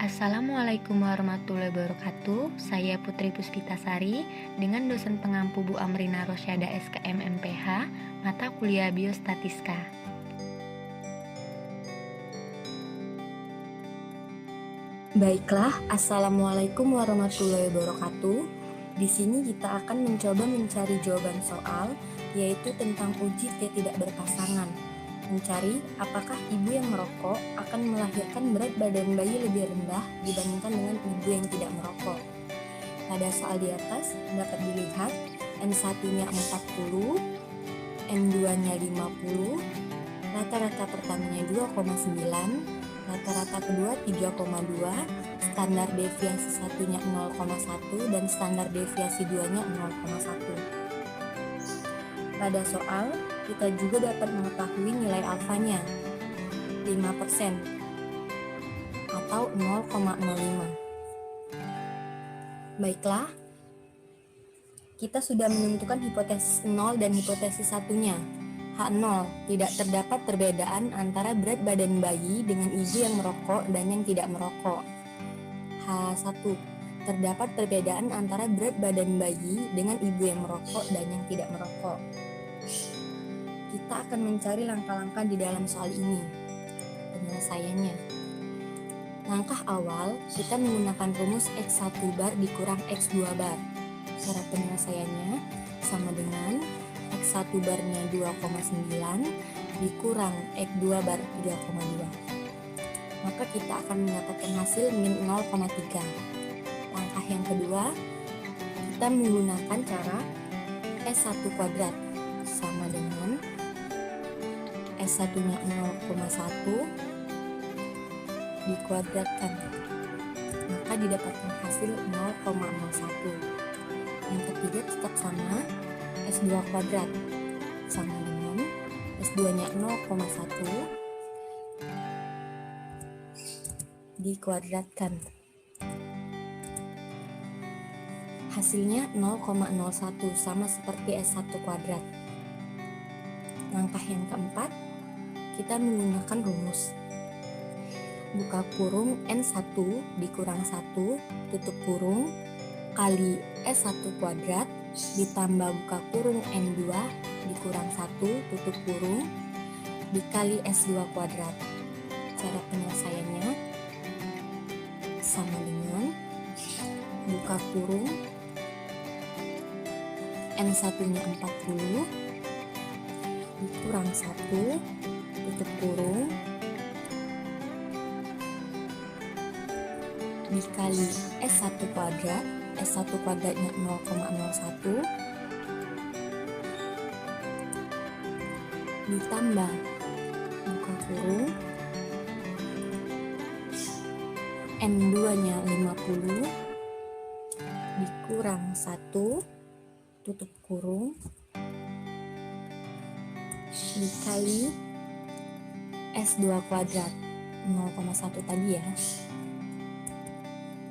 Assalamualaikum warahmatullahi wabarakatuh. Saya Putri Puspitasari dengan dosen pengampu Bu Amrina Rosyada SKM MPH, mata kuliah Biostatiska. Baiklah, Assalamualaikum warahmatullahi wabarakatuh. Di sini kita akan mencoba mencari jawaban soal, yaitu tentang uji T tidak berpasangan. Mencari apakah ibu yang merokok akan melahirkan berat badan bayi lebih rendah dibandingkan dengan ibu yang tidak merokok. Pada soal di atas dapat dilihat N1-nya 40, N2-nya 50, rata-rata pertamanya 2,9, rata-rata kedua 3,2, standar deviasi satunya 0,1 dan standar deviasi 2-nya 0,1. Pada soal, kita juga dapat mengetahui nilai alfanya 5% atau 0,05. Baiklah, kita sudah menentukan hipotesis 0 dan hipotesis satunya. H0, tidak terdapat perbedaan antara berat badan bayi dengan ibu yang merokok dan yang tidak merokok. H1, terdapat perbedaan antara berat badan bayi dengan ibu yang merokok dan yang tidak merokok. Kita akan mencari langkah-langkah di dalam soal ini. Penyelesaiannya. Langkah awal, kita menggunakan rumus X1 bar dikurang X2 bar. Cara penyelesaiannya sama dengan X1 barnya 2,9 dikurang X2 bar 3,2. Maka kita akan mendapatkan hasil min 0,3. Langkah yang kedua, kita menggunakan cara S1 kuadrat sama dengan S1-nya 0,1 dikuadratkan. Maka didapatkan hasil 0,01. Yang ketiga tetap sama, S2 kuadrat sama dengan S2-nya 0,1 dikuadratkan. Hasilnya 0,01 sama seperti S1 kuadrat. Langkah yang keempat, kita menggunakan rumus buka kurung N1 dikurang 1 tutup kurung kali S1 kuadrat ditambah buka kurung N2 dikurang 1 tutup kurung dikali S2 kuadrat. Cara penyelesaiannya sama dengan buka kurung N1-nya 40 dikurang 1 tutup kurung dikali S1 kuadrat, S1 kuadratnya 0,01 ditambah buka kurung N2-nya 50 dikurang 1 tutup kurung dikali S2 kuadrat 0,1 tadi ya.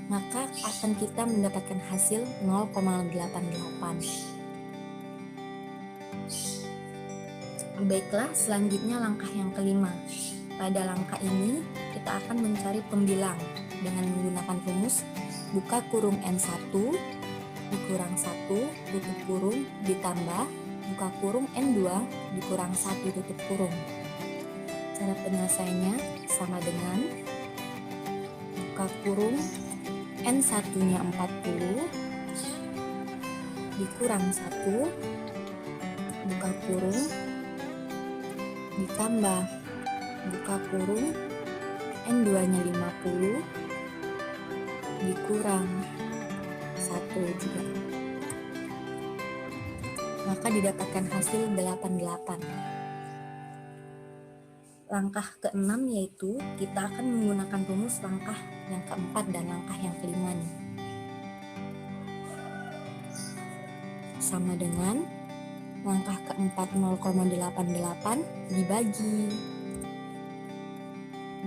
Maka akan kita mendapatkan hasil 0,88. Baiklah, selanjutnya langkah yang kelima. Pada langkah ini, kita akan mencari pembilang dengan menggunakan rumus buka kurung N1 dikurang 1 tutup kurung ditambah buka kurung N2 dikurang 1 tutup kurung. Cara penyelesaiannya sama dengan buka kurung N1-nya 40 dikurang 1 buka kurung ditambah buka kurung N2-nya 50 dikurang 1 juga. Maka didapatkan hasil 88. Langkah ke-6 yaitu kita akan menggunakan rumus langkah yang keempat dan langkah yang kelima nih. Sama dengan langkah keempat 0,88 dibagi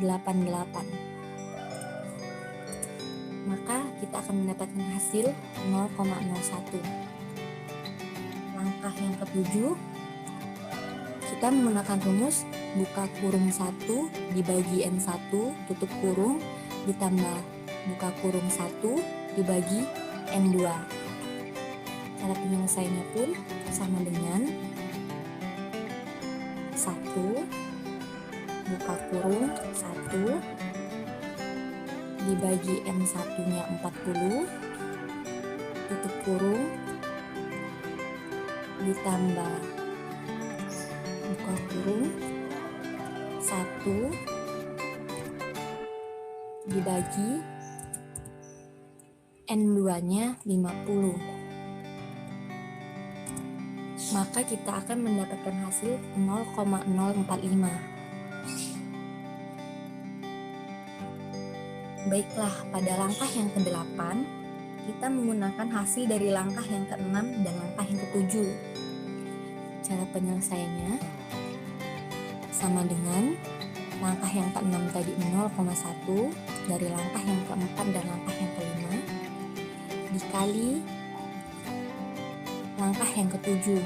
88. Maka kita akan mendapatkan hasil 0,01. Langkah yang ketujuh, kita menggunakan rumus buka kurung 1 dibagi N1 tutup kurung ditambah buka kurung 1 dibagi N2. Cara penyelesaiannya pun sama dengan 1 buka kurung 1 dibagi N1-nya 40 tutup kurung ditambah buka kurung 1 dibagi N2-nya 50. Maka kita akan mendapatkan hasil 0,045. Baiklah, pada langkah yang ke-8 kita menggunakan hasil dari langkah yang ke-6 dan langkah yang ke-7. Cara penyelesaiannya sama dengan langkah yang ke-6 tadi 0,1 dari langkah yang ke-4 dan langkah yang ke-5 dikali langkah yang ke-7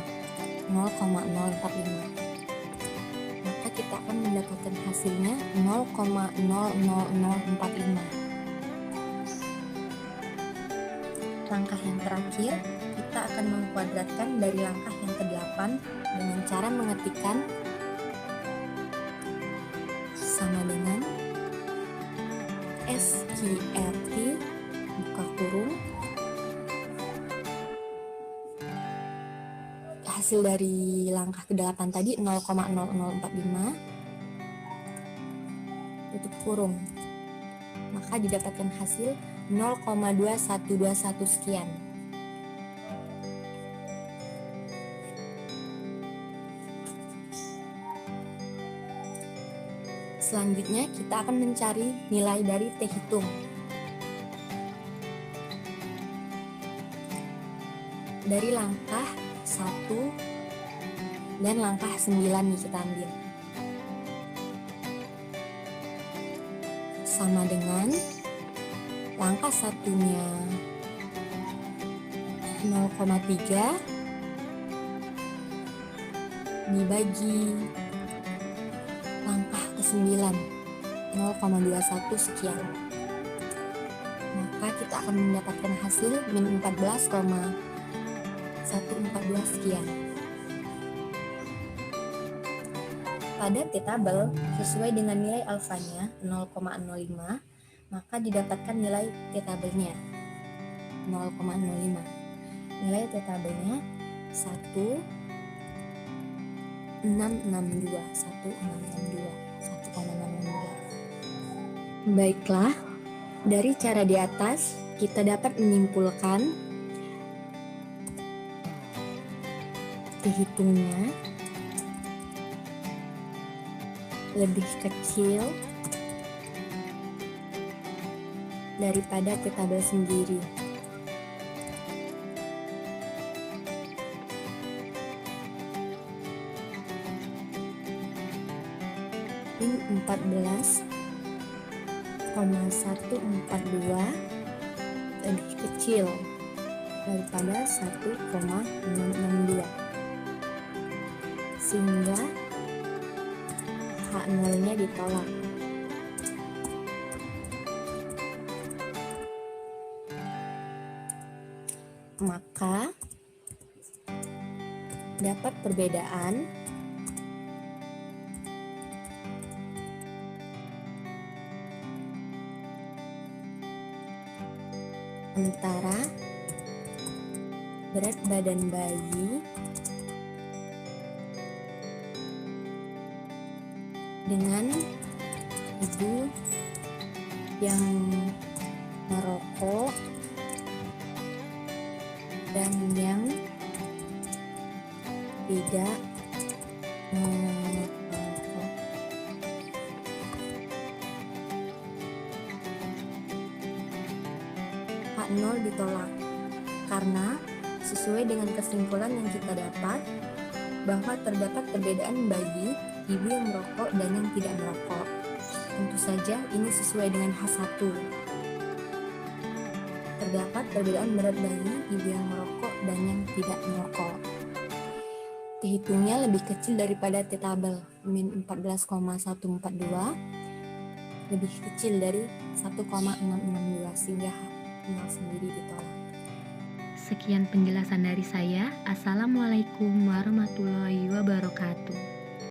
0,045. Maka kita akan mendapatkan hasilnya 0,00045. Langkah yang terakhir, kita akan mengkuadratkan dari langkah yang ke-8 dengan cara mengetikkan sama dengan SQRT buka kurung hasil dari langkah ke-8 tadi 0,0045 tutup kurung, maka didapatkan hasil 0,2121 sekian. Selanjutnya kita akan mencari nilai dari T hitung. Dari langkah 1 dan langkah 9 nih kita ambil. Sama dengan langkah 1-nya 0,3 dibagi langkah ke-9 0,21 sekian. Maka kita akan mendapatkan hasil min 14,142 sekian. Pada T-tabel sesuai dengan nilai alfanya 0,05, maka didapatkan nilai T-tabelnya 0,05. Nilai T-tabelnya 1,662. Baiklah, dari cara di atas kita dapat menyimpulkan dihitungnya lebih kecil daripada T-tabel sendiri. Min 14,142 lebih kecil daripada 1,662, sehingga H0-nya ditolak. Maka dapat perbedaan antara berat badan bayi dengan ibu yang merokok dan yang tidak merokok. H0 ditolak karena sesuai dengan kesimpulan yang kita dapat bahwa terdapat perbedaan bagi ibu yang merokok dan yang tidak merokok. Tentu saja ini sesuai dengan H1. Terdapat perbedaan berat bagi ibu yang merokok dan yang tidak merokok. T-hitungnya lebih kecil daripada T-tabel, min 14,142 lebih kecil dari 1,662 sehingga H0 sendiri ditolak. Sekian penjelasan dari saya. Assalamualaikum warahmatullahi wabarakatuh.